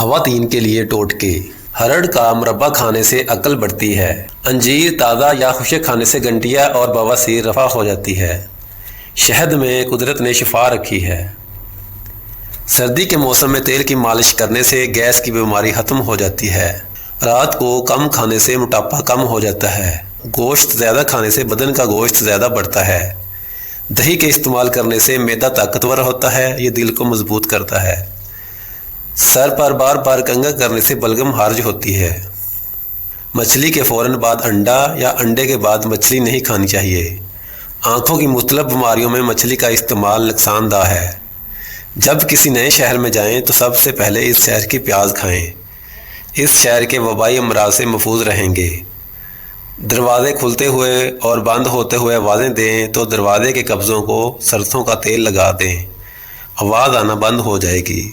خواتین کے لیے ٹوٹکے۔ ہرڑ کا مربع کھانے سے عقل بڑھتی ہے۔ انجیر تازہ یا خشک کھانے سے گنٹیا اور بواسیر رفع ہو جاتی ہے۔ شہد میں قدرت نے شفا رکھی ہے۔ سردی کے موسم میں تیل کی مالش کرنے سے گیس کی بیماری ختم ہو جاتی ہے۔ رات کو کم کھانے سے موٹاپا کم ہو جاتا ہے۔ گوشت زیادہ کھانے سے بدن کا گوشت زیادہ بڑھتا ہے۔ دہی کے استعمال کرنے سے معدہ طاقتور ہوتا ہے، یہ دل کو مضبوط کرتا ہے۔ سر پر بار بار کنگھا کرنے سے بلغم ہارج ہوتی ہے۔ مچھلی کے فوراً بعد انڈا یا انڈے کے بعد مچھلی نہیں کھانی چاہیے۔ آنکھوں کی مختلف بیماریوں میں مچھلی کا استعمال نقصان دہ ہے۔ جب کسی نئے شہر میں جائیں تو سب سے پہلے اس شہر کی پیاز کھائیں۔ اس شہر کے وبائی امراض سے محفوظ رہیں گے۔ دروازے کھلتے ہوئے اور بند ہوتے ہوئے آوازیں دیں تو دروازے کے قبضوں کو سرسوں کا تیل لگا دیں، آواز آنا بند ہو جائے گی۔